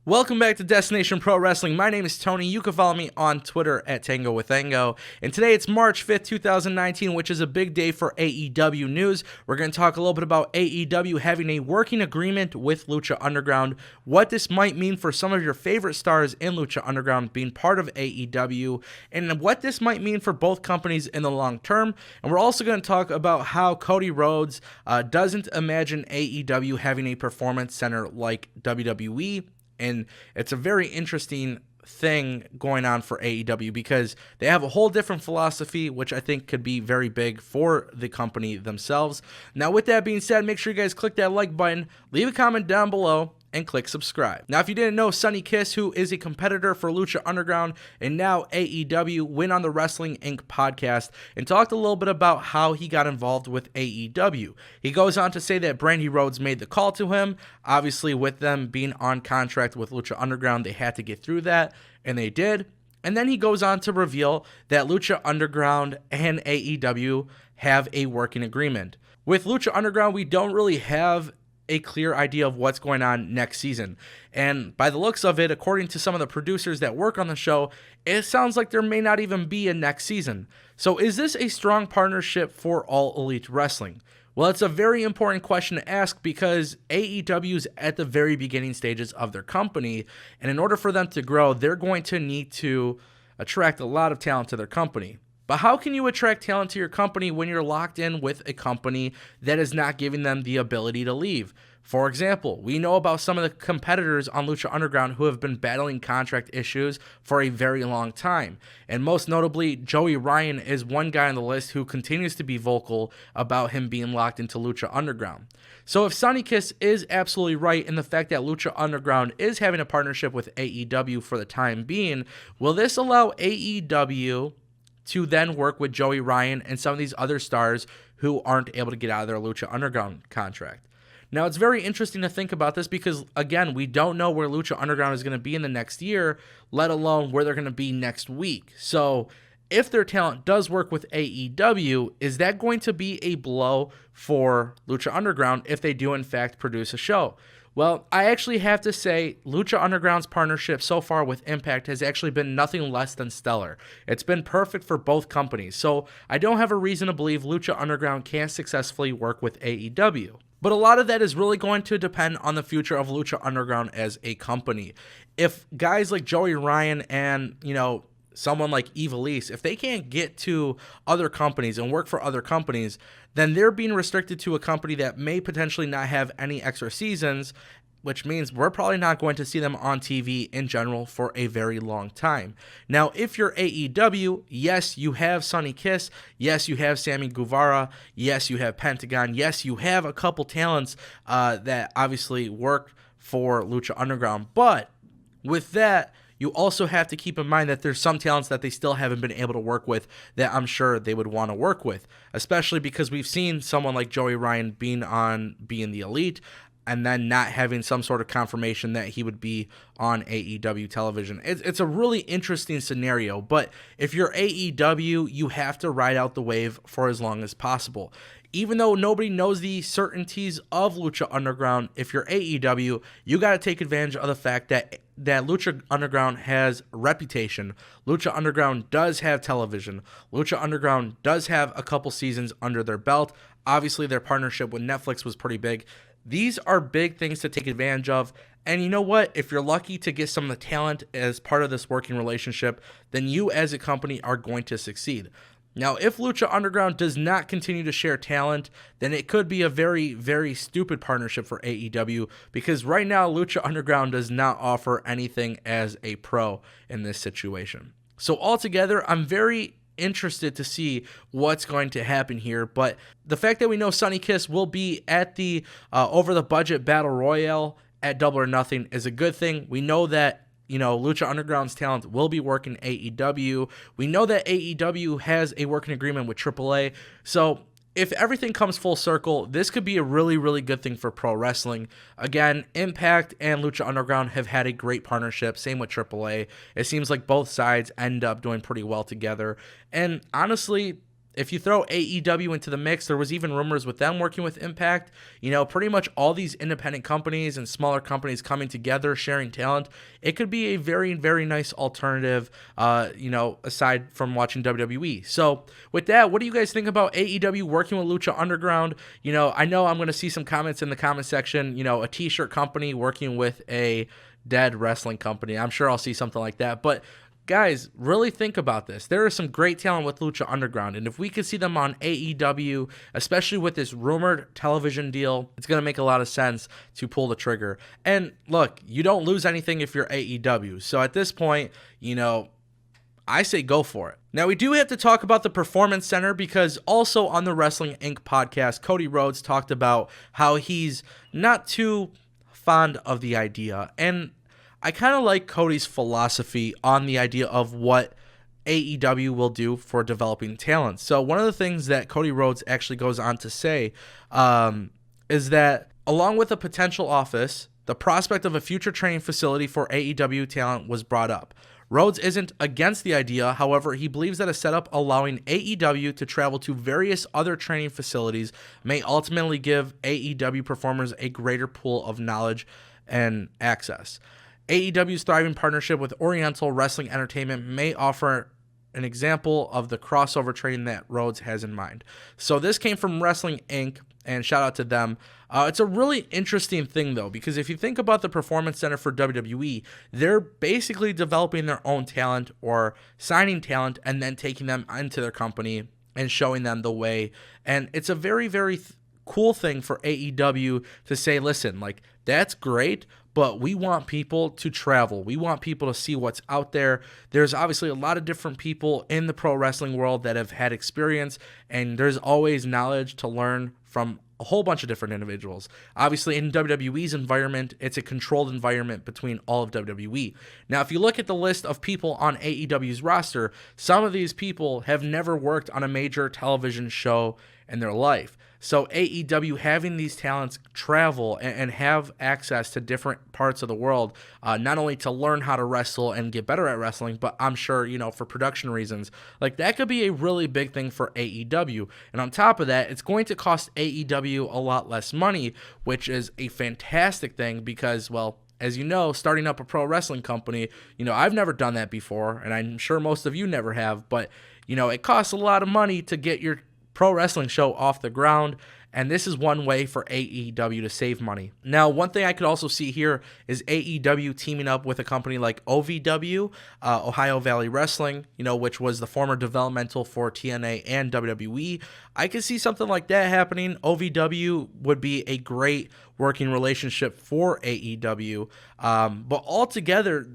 Welcome back to Destination Pro Wrestling. My name is Tony. You can follow me on Twitter at Tango with Ango. And today it's March 5th, 2019, which is a big day for AEW news. We're going to talk a little bit about AEW having a working agreement with Lucha Underground, what this might mean for some of your favorite stars in Lucha Underground being part of AEW, and what this might mean for both companies in the long term. And we're also going to talk about how Cody Rhodes doesn't imagine AEW having a performance center like WWE. And it's a very interesting thing going on for AEW because they have a whole different philosophy, which I think could be very big for the company themselves. Now, with that being said, make sure you guys click that like button, leave a comment down below, and click subscribe. Now, if you didn't know, Sonny, who is a competitor for Lucha Underground and now AEW, went on the Wrestling Inc. podcast and talked a little bit about how he got involved with AEW. He goes on to say that Brandy Rhodes made the call to him. Obviously, with them being on contract with Lucha Underground, they had to get through that, and they did. And then he goes on to reveal that Lucha Underground and AEW have a working agreement. With Lucha Underground, we don't really have a clear idea of what's going on next season. And by the looks of it, according to some of the producers that work on the show, it sounds like there may not even be a next season. So is this a strong partnership for All Elite Wrestling? Well, it's a very important question to ask because AEW is at the very beginning stages of their company, and in order for them to grow, they're going to need to attract a lot of talent to their company. But how can you attract talent to your company when you're locked in with a company that is not giving them the ability to leave? For example, we know about some of the competitors on Lucha Underground who have been battling contract issues for a very long time. And most notably, Joey Ryan is one guy on the list who continues to be vocal about him being locked into Lucha Underground. So if Sonny is absolutely right in the fact that Lucha Underground is having a partnership with AEW for the time being, will this allow AEW to then work with Joey Ryan and some of these other stars who aren't able to get out of their Lucha Underground contract? Now, it's very interesting to think about this because, again, we don't know where Lucha Underground is going to be in the next year, let alone where they're going to be next week. So if their talent does work with AEW, is that going to be a blow for Lucha Underground if they do, in fact, produce a show? Well, I actually have to say Lucha Underground's partnership so far with Impact has actually been nothing less than stellar. It's been perfect for both companies, so I don't have a reason to believe Lucha Underground can't successfully work with AEW. But a lot of that is really going to depend on the future of Lucha Underground as a company. If guys like Joey Ryan and, someone like Evilise, if they can't get to other companies and work for other companies, then they're being restricted to a company that may potentially not have any extra seasons, which means we're probably not going to see them on TV in general for a very long time. Now, if you're AEW, yes, you have Sonny Kiss, yes, you have Sammy Guevara, yes, you have Pentagon, yes, you have a couple talents that obviously work for Lucha Underground, but with that, you also have to keep in mind that there's some talents that they still haven't been able to work with that I'm sure they would want to work with, especially because we've seen someone like Joey Ryan being the Elite and then not having some sort of confirmation that he would be on AEW television. It's a really interesting scenario, but if you're AEW, you have to ride out the wave for as long as possible. Even though nobody knows the certainties of Lucha Underground, if you're AEW, you got to take advantage of the fact that Lucha Underground has reputation. Lucha Underground does have television. Lucha Underground does have a couple seasons under their belt. Obviously, their partnership with Netflix was pretty big. These are big things to take advantage of. And you know what? If you're lucky to get some of the talent as part of this working relationship, then you as a company are going to succeed. Now, if Lucha Underground does not continue to share talent, then it could be a very, very stupid partnership for AEW because right now Lucha Underground does not offer anything as a pro in this situation. So altogether, I'm very interested to see what's going to happen here, but the fact that we know Sonny will be at the over-the-budget Battle Royale at Double or Nothing is a good thing. We know that Lucha Underground's talent will be working AEW. We know that AEW has a working agreement with AAA. So if everything comes full circle, this could be a really, really good thing for pro wrestling. Again, Impact and Lucha Underground have had a great partnership. Same with AAA. It seems like both sides end up doing pretty well together. And honestly, if you throw AEW into the mix, there was even rumors with them working with Impact. Pretty much all these independent companies and smaller companies coming together, sharing talent. It could be a very, very nice alternative, aside from watching WWE. So with that, what do you guys think about AEW working with Lucha Underground? I know I'm going to see some comments in the comment section, a t-shirt company working with a dead wrestling company. I'm sure I'll see something like that. But guys, really think about this. There is some great talent with Lucha Underground, and if we could see them on AEW, especially with this rumored television deal, it's going to make a lot of sense to pull the trigger. And look, you don't lose anything if you're AEW. So at this point, I say go for it. Now, we do have to talk about the Performance Center, because also on the Wrestling Inc. podcast, Cody Rhodes talked about how he's not too fond of the idea. And I kind of like Cody's philosophy on the idea of what AEW will do for developing talent. So one of the things that Cody Rhodes actually goes on to say is that along with a potential office, the prospect of a future training facility for AEW talent was brought up. Rhodes isn't against the idea. However, he believes that a setup allowing AEW to travel to various other training facilities may ultimately give AEW performers a greater pool of knowledge and access. AEW's thriving partnership with Oriental Wrestling Entertainment may offer an example of the crossover training that Rhodes has in mind. So this came from Wrestling Inc., and shout out to them. It's a really interesting thing, though, because if you think about the Performance Center for WWE, they're basically developing their own talent or signing talent and then taking them into their company and showing them the way. And it's a very, very cool thing for AEW to say, listen, that's great, but we want people to travel. We want people to see what's out there. There's obviously a lot of different people in the pro wrestling world that have had experience, and there's always knowledge to learn from a whole bunch of different individuals. Obviously, in WWE's environment, it's a controlled environment between all of WWE. Now, if you look at the list of people on AEW's roster, some of these people have never worked on a major television show in their life. So AEW having these talents travel and have access to different parts of the world, not only to learn how to wrestle and get better at wrestling, but I'm sure, for production reasons, that could be a really big thing for AEW. And on top of that, it's going to cost AEW a lot less money, which is a fantastic thing because, well, as you know, starting up a pro wrestling company, I've never done that before, and I'm sure most of you never have, but, it costs a lot of money to get your pro wrestling show off the ground, and this is one way for AEW to save money. Now, one thing I could also see here is AEW teaming up with a company like OVW, Ohio Valley Wrestling, which was the former developmental for TNA and WWE. I could see something like that happening. OVW would be a great working relationship for AEW, but altogether,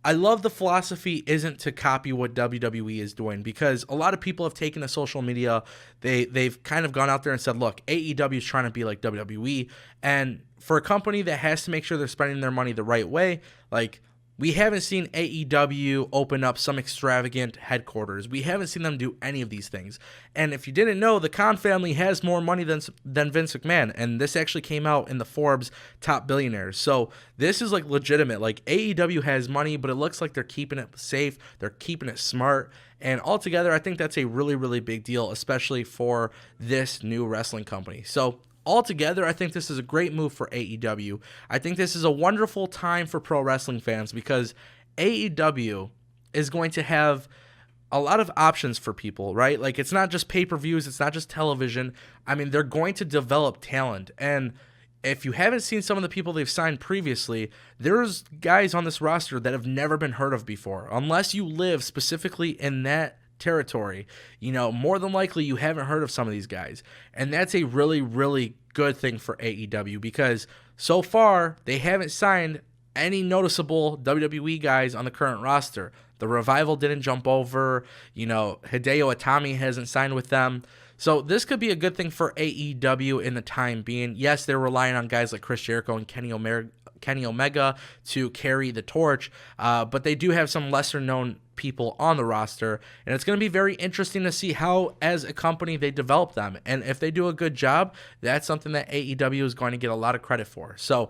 I love the philosophy isn't to copy what WWE is doing, because a lot of people have taken to social media. They've kind of gone out there and said, look, AEW is trying to be like WWE. And for a company that has to make sure they're spending their money the right way, we haven't seen AEW open up some extravagant headquarters. We haven't seen them do any of these things. And if you didn't know, the Khan family has more money than Vince McMahon. And this actually came out in the Forbes top billionaires. So this is legitimate. AEW has money, but it looks like they're keeping it safe. They're keeping it smart. And altogether, I think that's a really, really big deal, especially for this new wrestling company. So altogether, I think this is a great move for AEW. I think this is a wonderful time for pro wrestling fans because AEW is going to have a lot of options for people, right? It's not just pay-per-views, it's not just television. I mean, they're going to develop talent. And if you haven't seen some of the people they've signed previously, there's guys on this roster that have never been heard of before. Unless you live specifically in that territory, more than likely you haven't heard of some of these guys. And that's a really, really good thing for AEW because so far they haven't signed any noticeable WWE guys on the current roster. The Revival didn't jump over, Hideo Itami hasn't signed with them. So this could be a good thing for AEW in the time being. Yes, they're relying on guys like Chris Jericho and Kenny Omega to carry the torch, but they do have some lesser known people on the roster, and it's going to be very interesting to see how, as a company, they develop them. And if they do a good job, that's something that AEW is going to get a lot of credit for. So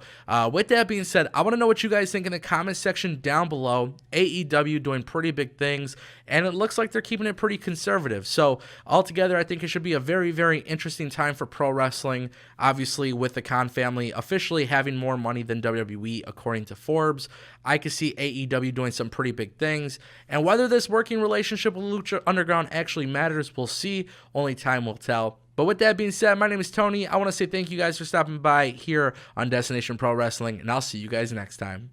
with that being said, I want to know what you guys think in the comment section down below. AEW doing pretty big things, and it looks like they're keeping it pretty conservative. So altogether, I think it should be a very, very interesting time for pro wrestling. Obviously, with the Khan family officially having more money than WWE, according to Forbes, I could see AEW doing some pretty big things. And whether this working relationship with Lucha Underground actually matters, we'll see. Only time will tell. But with that being said, my name is Tony. I want to say thank you guys for stopping by here on Destination Pro Wrestling, and I'll see you guys next time.